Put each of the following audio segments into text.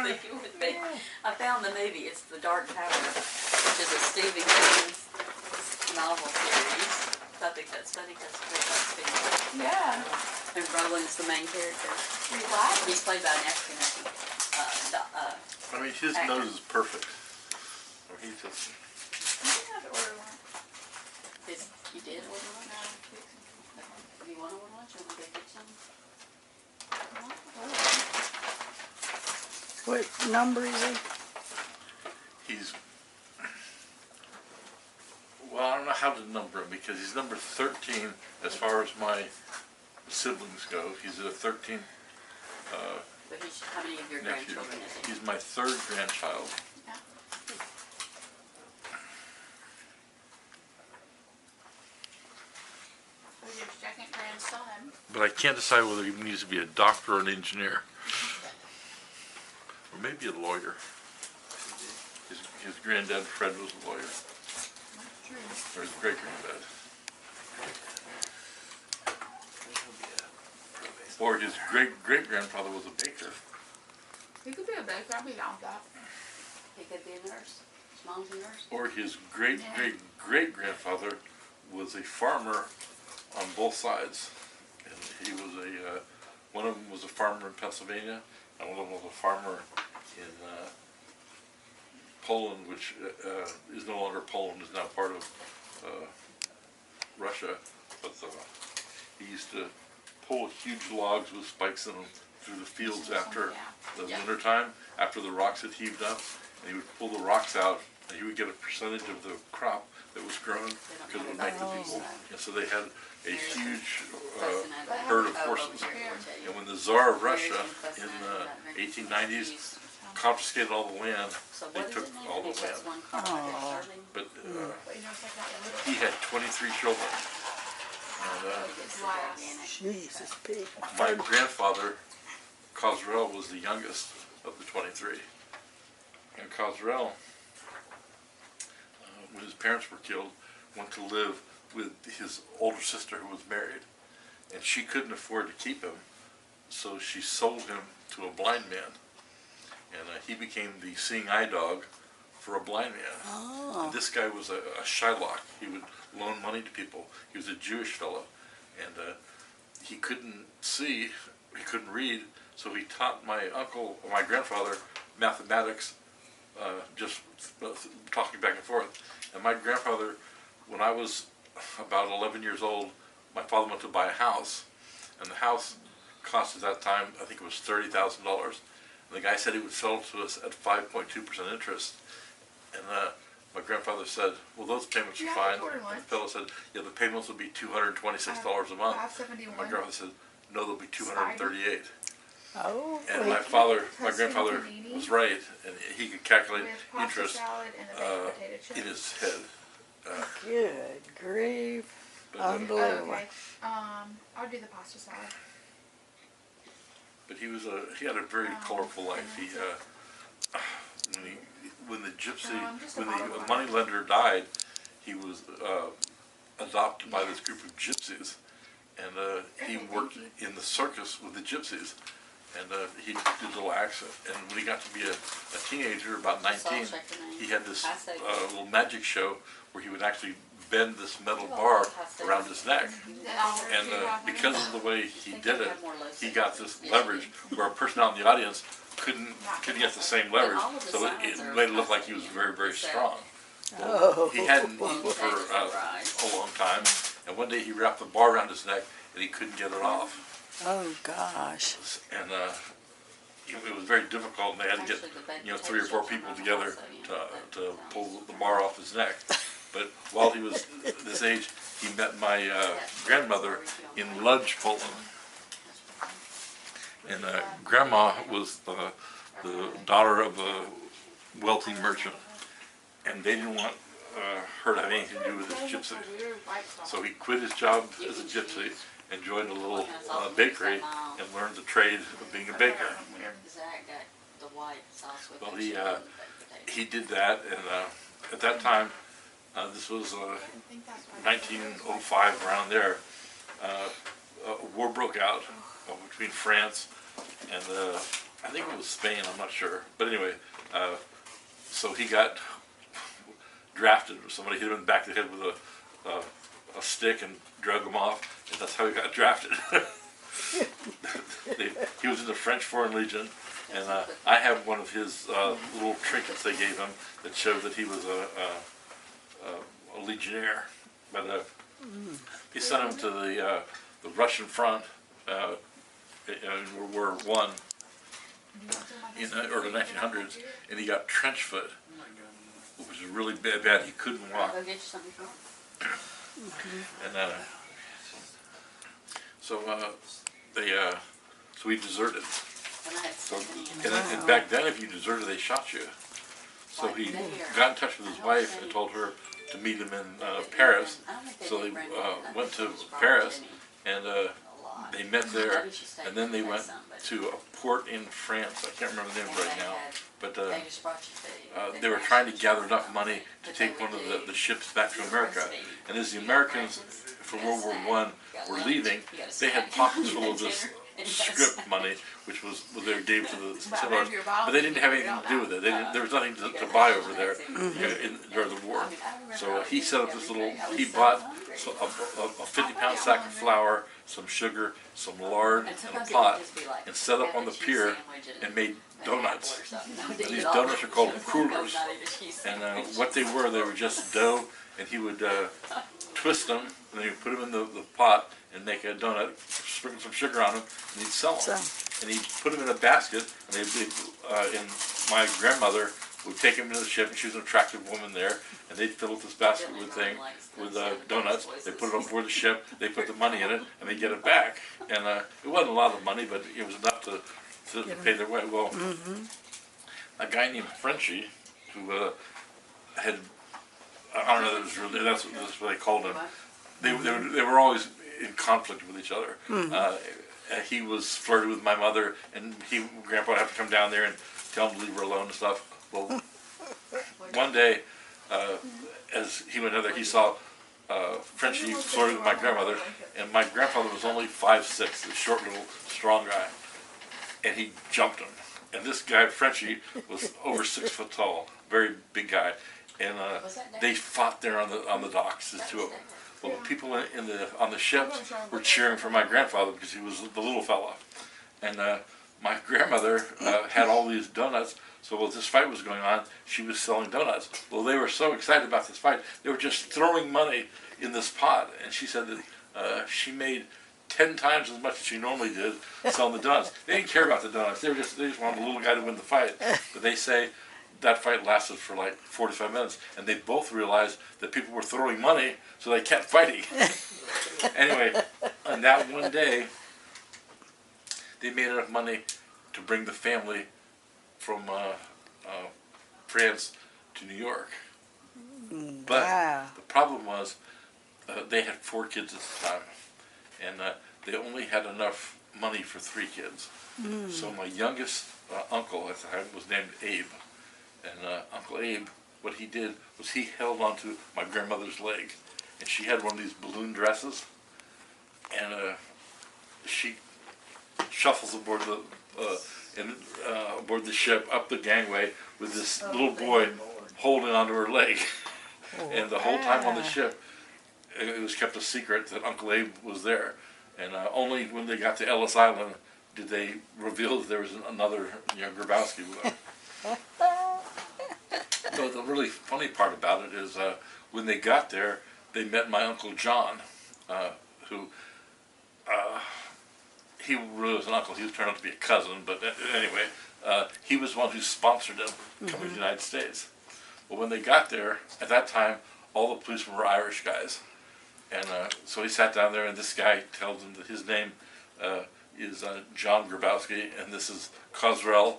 think it would be. I found the movie. It's The Dark Tower, which is a Stephen King's novel series. I think that's funny because Yeah. and Roland's the main character. What? He's played by an African American. I mean, his actor. nose is perfect. Or he just. I didn't have to order lunch. You did order lunch? No. Do you want to order lunch? Or want to go get some? What number is he? He's. Well, I don't know how to number him because he's number 13 as far as my siblings go. He's a 13. But how many of your nephew. grandchildren is he? He's my third grandchild. Yeah. Who's your second grandson? But I can't decide whether he needs to be a doctor or an engineer. Or maybe a lawyer. His granddad, Fred, was a lawyer. That's true. Or his great-granddad. Or his great-great-grandfather was a baker. He could be a baker. I'd be down with that. He could be a nurse. His mom's a nurse. Or his great-great-great-grandfather was a farmer on both sides. And he was one of them was a farmer in Pennsylvania, and one of them was a farmer in Poland, which is no longer Poland, is now part of Russia. But he used to pull huge logs with spikes in them through the fields after the winter time, after the rocks had heaved up, and he would pull the rocks out, and he would get a percentage of the crop that was grown because it would make the people. And so they had a huge herd of horses. And when the Tsar of Russia in the 1890s confiscated all the land, they took all the land. But he had 23 children. And, Jesus, Pete. my grandfather, Cosrell, was the youngest of the 23. And Cosrell, when his parents were killed, went to live with his older sister who was married. And she couldn't afford to keep him, so she sold him to a blind man. And he became the seeing eye dog for a blind man. Oh. And this guy was a Shylock. He would loan money to people. He was a Jewish fellow. And he couldn't see, he couldn't read, so he taught my grandfather, mathematics, just talking back and forth. And my grandfather, when I was about 11 years old, my father went to buy a house. And the house cost at that time, I think it was $30,000. And the guy said he would sell it to us at 5.2% interest. And my grandfather said, well, those payments are fine. And the fellow said, yeah, the payments will be $226 a month. My grandfather said, no, they'll be $238. Oh, and my grandfather was right, and he could calculate interest in his head. good grief. Unbelievable. Okay. I'll do the pasta salad. But he had a very colorful life. When the moneylender died, he was adopted by this group of gypsies, and he worked in the circus with the gypsies, and he did little acts. And when he got to be a teenager, about 19, he had this little magic show where he would actually bend this metal bar around his neck, and because of the way he did it, he got this leverage where a person out in the audience couldn't get the same leverage, so it made it look like he was very, very strong. Oh. He hadn't eaten for a long time, and one day he wrapped the bar around his neck and he couldn't get it off. Oh gosh. And it was very difficult, and they had to get 3 or 4 people together to pull the bar off his neck. But while he was this age, he met my grandmother in Lodz, Poland. And Grandma was the daughter of a wealthy merchant, and they didn't want her to have anything to do with this gypsy. So he quit his job as a gypsy and joined a little bakery and learned the trade of being a baker. Well, he did that, and at that time, this was 1905, around there, a war broke out between France and I think it was Spain, I'm not sure. But anyway, so he got drafted. Somebody hit him in the back of the head with a stick and drug him off, and that's how he got drafted. He was in the French Foreign Legion, and I have one of his little trinkets they gave him that showed that he was a legionnaire. But he sent him to the Russian front in World War I in the early 1900s, and he got trench foot, which was really bad. He couldn't walk. I'll go get you something from And so he deserted. and I had So some and back then, if you deserted, they shot you. So he got in touch with his wife and told her to meet him in Paris. So they went to Paris, and they met there, and then they went to a port in France. I can't remember the name right now, but they were trying to gather enough money to take one of the ships back to America. And as the Americans from World War I were leaving, they had pockets full of this script money, which was they gave to the settlers, but they didn't have anything to do with it. There was nothing to buy over there during the war. So he set up this little. He bought a 50-pound sack of flour, some sugar, some lard, and a pot, and set up on the pier and made donuts. And these donuts are called crullers. And what they were just dough, and he would twist them, and then he'd put them in the pot and make a donut, sprinkle some sugar on them, and he'd sell them. And he'd put them in a basket, and and my grandmother would take him to the ship, and she was an attractive woman there, and they'd fill up this basket with donuts. They put it on board the ship, they put the money in it, and they get it back. And it wasn't a lot of money, but it was enough to pay their way. Well, a guy named Frenchie, who had, I don't know, that's what they called him. They were always in conflict with each other. He was flirting with my mother, and Grandpa would have to come down there and tell him to leave her alone and stuff. Well, one day, as he went down there, he saw Frenchie flirting with my grandmother, and my grandfather was only 5'6", a short little strong guy, and he jumped him. And this guy, Frenchie, was over 6 foot tall, very big guy, and they fought there on the docks, the two of them. Well, the people on the ships were cheering for my grandfather because he was the little fella. And my grandmother had all these donuts, so while this fight was going on, she was selling donuts. Well, they were so excited about this fight, they were just throwing money in this pot. And she said that she made 10 times as much as she normally did selling the donuts. They didn't care about the donuts. They just wanted the little guy to win the fight. But they say that fight lasted for like 45 minutes, and they both realized that people were throwing money, so they kept fighting. Anyway, on that one day, they made enough money to bring the family from France to New York. But the problem was they had 4 kids at the time, and they only had enough money for 3 kids. So my youngest uncle at the time was named Abe. And Uncle Abe, what he did was he held onto my grandmother's leg, and she had one of these balloon dresses, and she shuffles aboard aboard the ship up the gangway with this little boy holding onto her leg. And the whole time on the ship, it was kept a secret that Uncle Abe was there. And only when they got to Ellis Island did they reveal that there was another Grabowski with them. So the really funny part about it is when they got there, they met my Uncle John, who he really was an uncle. He was turned out to be a cousin, but anyway, he was one who sponsored them coming to the United States. Well, when they got there, at that time, all the policemen were Irish guys. And so he sat down there, and this guy tells him that his name is John Grabowski, and this is Cosrell.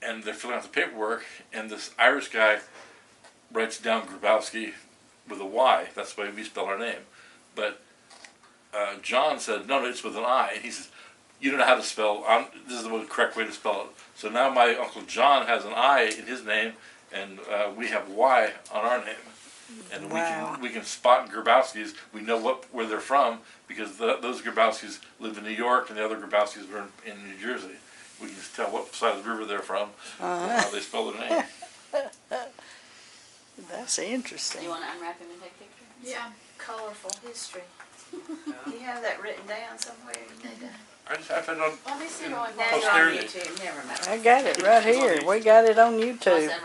And they're filling out the paperwork, and this Irish guy writes down Grabowski with a Y. That's the way we spell our name. But John said, no, it's with an I. And he says, you don't know how to spell. This is the correct way to spell it. So now my Uncle John has an I in his name, and we have Y on our name. And we can spot Grabowskis. We know where they're from because those Grabowskis live in New York, and the other Grabowskis were in New Jersey. we can tell what side of the river they're from, and how they spell their name. That's Do interesting. you want to unwrap him and take pictures? Yeah. Colorful history. You have that written down somewhere? I just have it on. Let me see In Roland. Now you're on posterity. YouTube, never mind. I got it right here. We got it on YouTube. Plus,